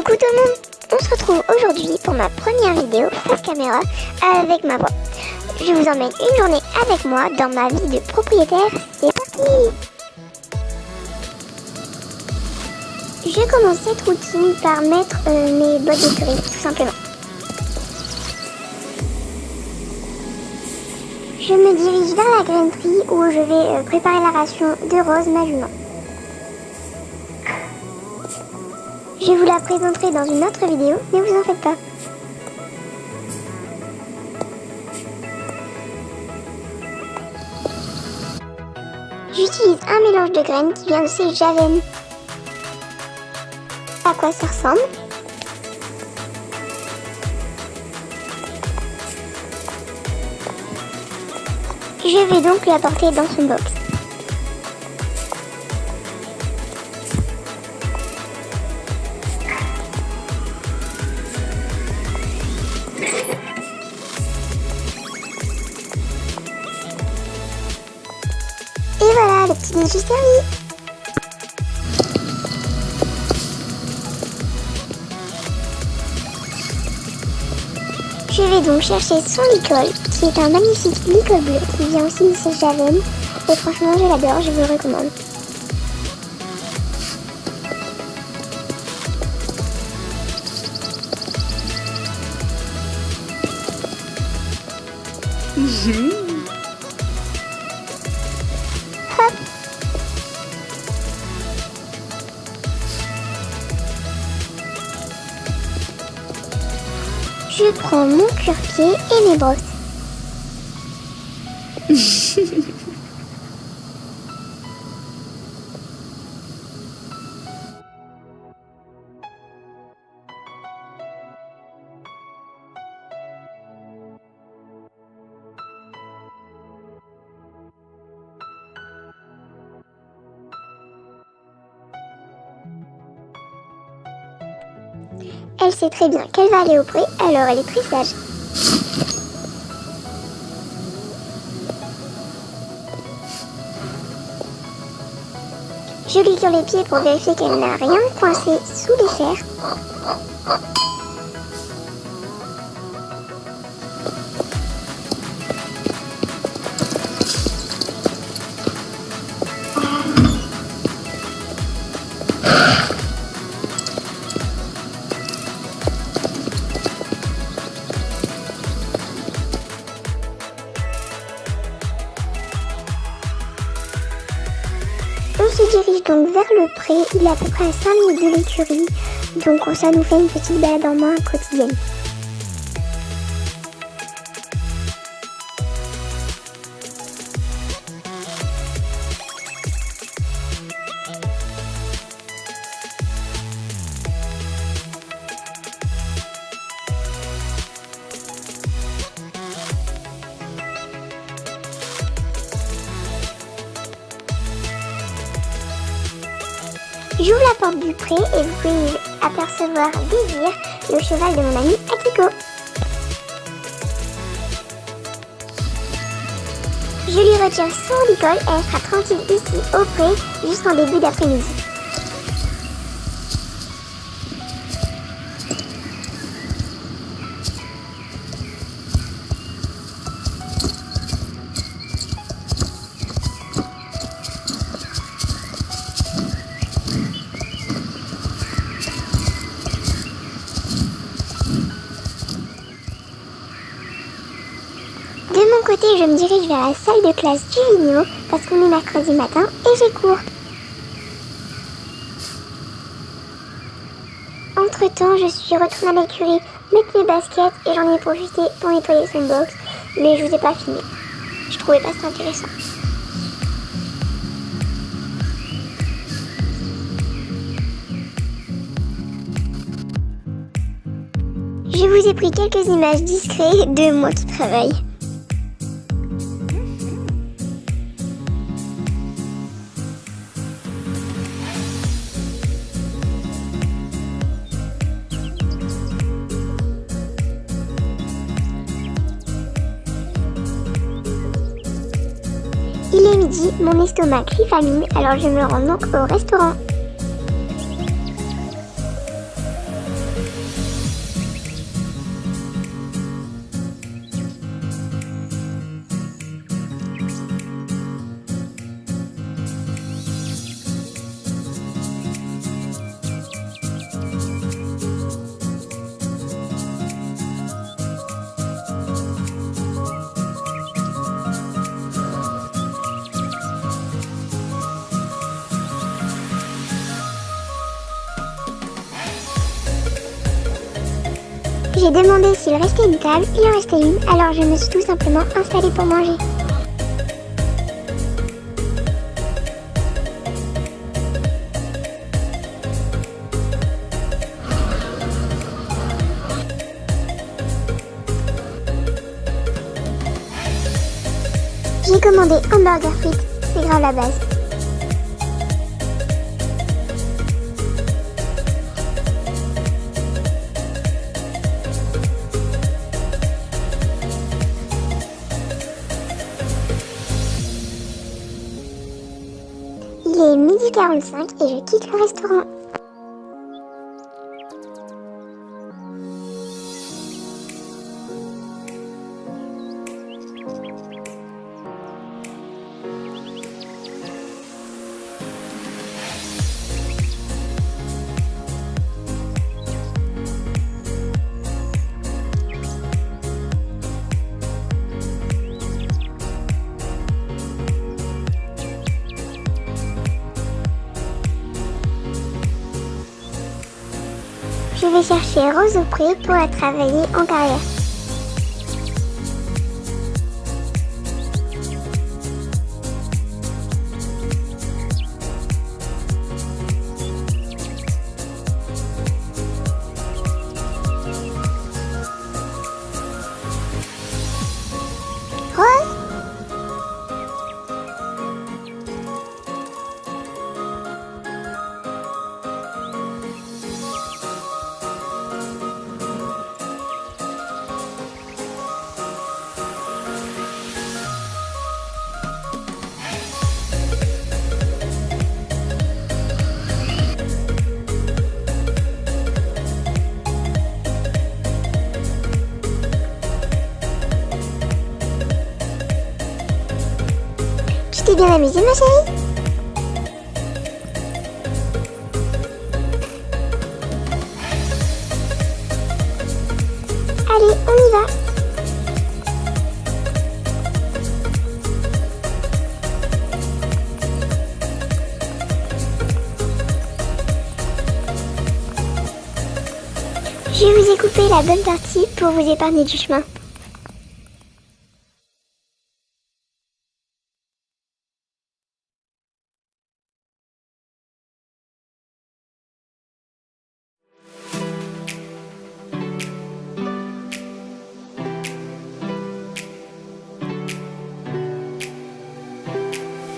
Coucou tout le monde, on se retrouve aujourd'hui pour ma première vidéo face caméra avec ma voix. Je vous emmène une journée avec moi dans ma vie de propriétaire, c'est parti. Je commence cette routine par mettre mes bottes d'écurie, tout simplement. Je me dirige vers la grainerie où je vais préparer la ration de Rose, ma jument. Je vous la présenterai dans une autre vidéo, ne vous en faites pas. J'utilise un mélange de graines qui vient de chez Javen. À quoi ça ressemble? Je vais donc l'apporter dans son box. Et voilà, le petit déjeuner servi. Je vais donc chercher son licol, qui est un magnifique licol bleu qui vient aussi de chez Javen. Et franchement, je l'adore, je vous le recommande. Hop. Je prends mon cuire-pied et mes brosses. Elle sait très bien qu'elle va aller au pré, alors elle est très sage. Je lui tire les pieds pour vérifier qu'elle n'a rien coincé sous les fers. On se dirige donc vers le pré, il est à peu près à 5 minutes de l'écurie, donc ça nous fait une petite balade en main quotidienne. J'ouvre la porte du pré et vous pouvez apercevoir Désir, le cheval de mon ami Akiko. Je lui retire son licol et elle sera tranquille ici au pré jusqu'en début d'après-midi. De mon côté, je me dirige vers la salle de classe du Vigno parce qu'on est mercredi matin et j'ai cours. Entre temps, je suis retournée à l'écurie mettre mes baskets et j'en ai profité pour nettoyer son box, mais je vous ai pas filmé. Je trouvais pas ça intéressant. Je vous ai pris quelques images discrètes de moi qui travaille. Il est midi, mon estomac crie famine, alors je me rends donc au restaurant. J'ai demandé s'il restait une table, il en restait une, alors je me suis tout simplement installée pour manger. J'ai commandé hamburger frites, c'est grave la base. Il est 12h45 et je quitte le restaurant. Je vais chercher Rose au pré pour la travailler en carrière. Rose ? Tu t'es bien amusée, ma chérie? Allez, on y va! Je vous ai coupé la bonne partie pour vous épargner du chemin.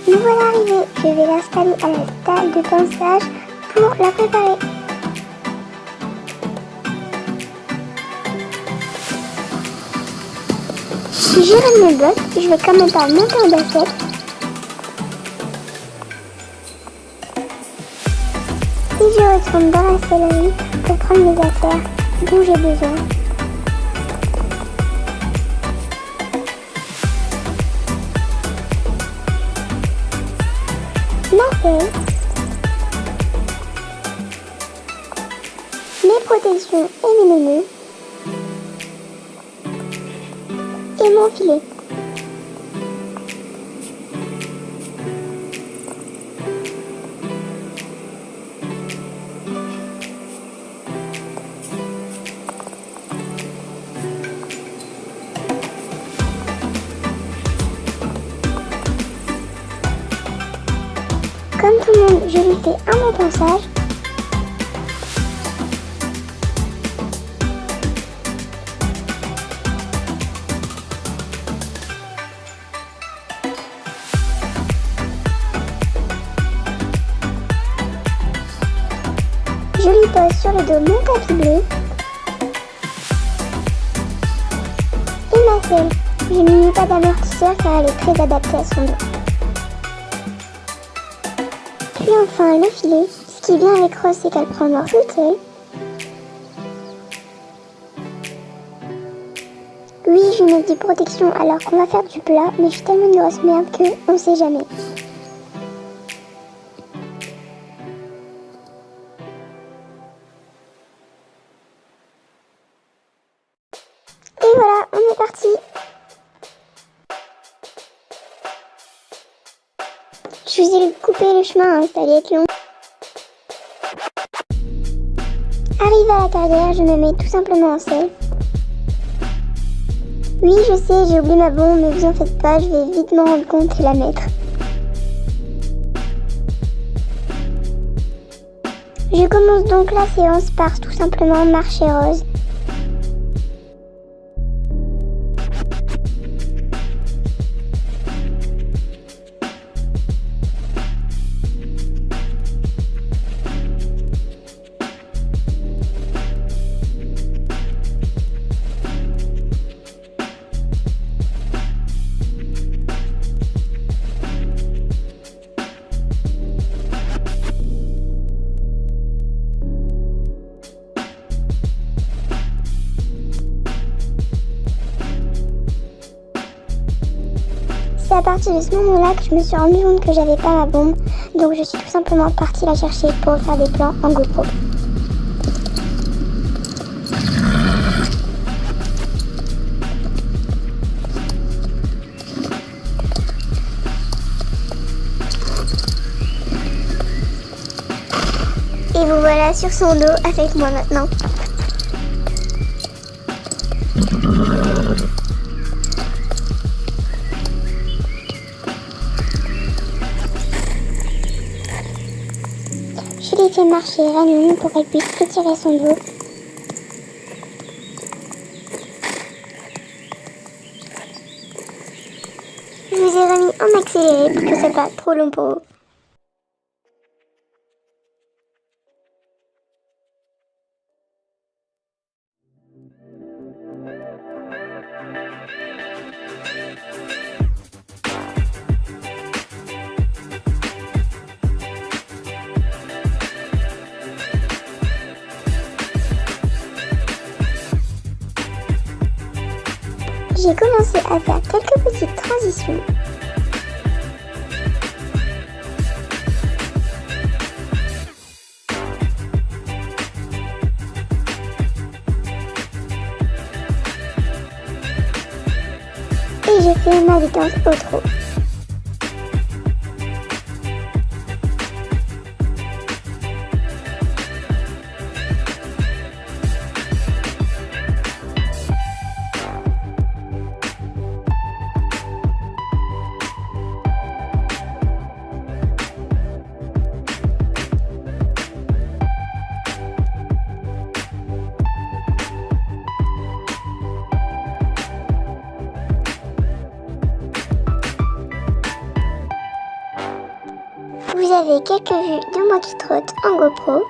Nous voilà arrivés. Je vais l'installer à la table de pinçage pour la préparer. Si je rame mes blocs, je vais quand même pas monter en basket. Et je retourne dans la sellerie pour prendre mes affaires dont j'ai besoin. Ma feuille, mes protections et mes nœuds, et mon filet. Comme tout le monde, je lui fais un bon ponçage. Je lui pose sur le dos mon tapis bleu et ma selle. Je n'y mets pas d'amortisseur car elle est très adaptée à son dos. Puis enfin le filet. Ce qui est bien avec Rose, c'est qu'elle prend le morceau toute seule. Oui, je mets des protections alors qu'on va faire du plat, mais je suis tellement une grosse merde que on sait jamais. Et voilà, on est parti. Je vous ai coupé le chemin, hein, ça allait être long. Arrivé à la carrière, je me mets tout simplement en selle. Oui, je sais, j'ai oublié ma bombe, mais vous en faites pas, je vais vite m'en rendre compte et la mettre. Je commence donc la séance par tout simplement marcher rose. C'est à partir de ce moment-là que je me suis rendu compte que j'avais pas ma bombe, donc je suis tout simplement partie la chercher pour faire des plans en GoPro. Et vous voilà sur son dos avec moi maintenant. Je l'ai fait marcher à nous pour qu'elle puisse étirer son dos. Je vous ai remis en accéléré pour que ce soit pas trop long pour vous. J'ai commencé à faire quelques petites transitions. Et j'ai fait ma détente au trot. Vous avez quelques vues de moi qui trotte en GoPro.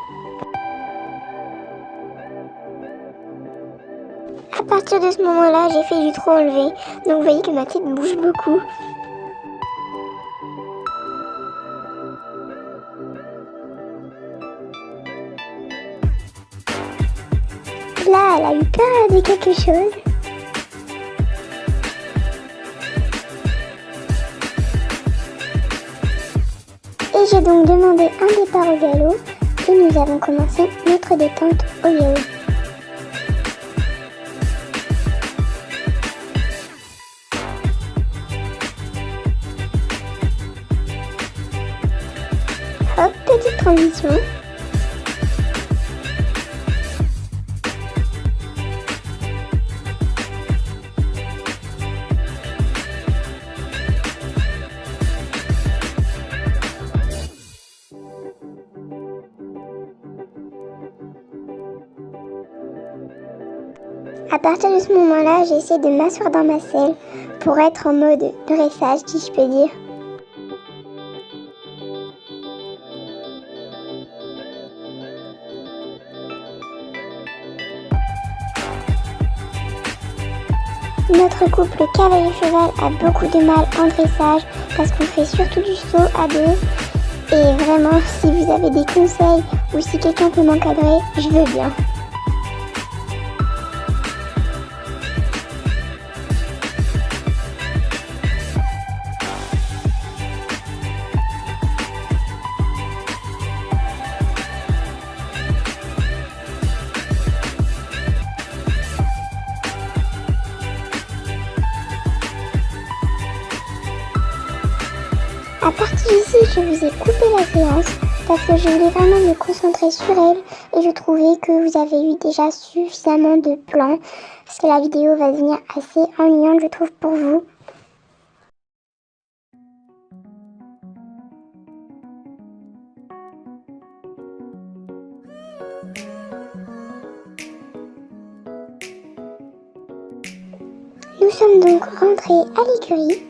À partir de ce moment-là, j'ai fait du trot enlevé, donc vous voyez que ma tête bouge beaucoup. Là, elle a eu peur de quelque chose. Et j'ai donc demandé un départ au galop et nous avons commencé notre détente au galop. Hop, petite transition. À partir de ce moment-là, j'ai essayé de m'asseoir dans ma selle pour être en mode dressage, si je peux dire. Notre couple cavalier-cheval a beaucoup de mal en dressage parce qu'on fait surtout du saut à deux. Et vraiment, si vous avez des conseils ou si quelqu'un peut m'encadrer, je veux bien. À partir d'ici, je vous ai coupé la séance parce que je voulais vraiment me concentrer sur elle et je trouvais que vous avez eu déjà suffisamment de plans parce que la vidéo va devenir assez ennuyante, je trouve, pour vous. Nous sommes donc rentrés à l'écurie.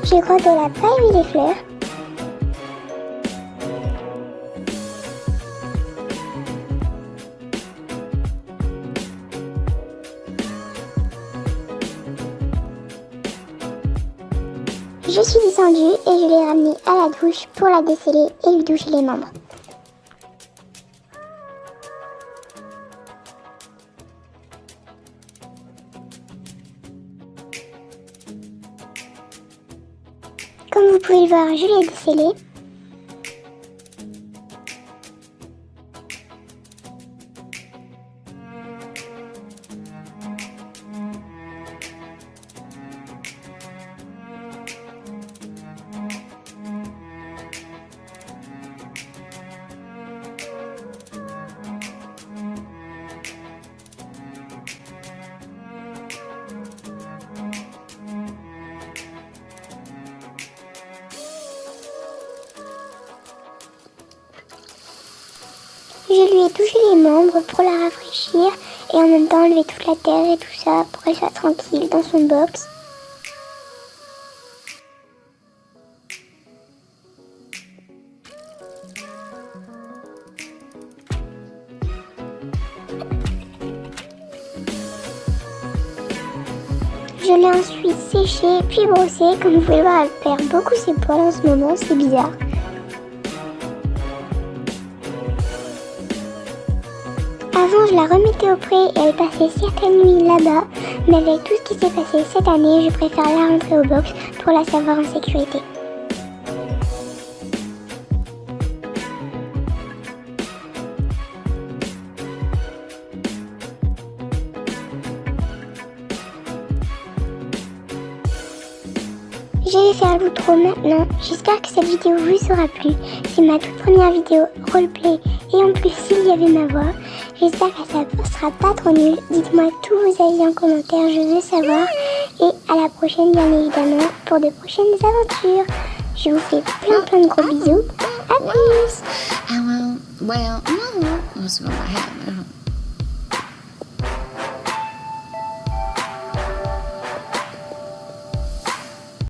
Je crois qu'elle a pas aimé les fleurs. Je suis descendue et je l'ai ramenée à la douche pour la desceller et lui doucher les membres. Comme vous pouvez le voir, je l'ai descellée. Je lui ai touché les membres pour la rafraîchir et en même temps enlever toute la terre et tout ça pour qu'elle soit tranquille dans son box. Je l'ai ensuite séché puis brossé. Comme vous pouvez le voir, elle perd beaucoup ses poils en ce moment, c'est bizarre. Avant, je la remettais au pré et elle passait certaines nuits là-bas, mais avec tout ce qui s'est passé cette année, je préfère la rentrer au box pour la savoir en sécurité. Je vais faire l'outro maintenant. J'espère que cette vidéo vous aura plu. C'est ma toute première vidéo roleplay et en plus s'il y avait ma voix. J'espère que ça ne sera pas trop nul. Dites-moi tous vos avis en commentaire, je veux savoir. Et à la prochaine bien évidemment pour de prochaines aventures. Je vous fais plein de gros bisous. À plus. Well, no, that's what I have.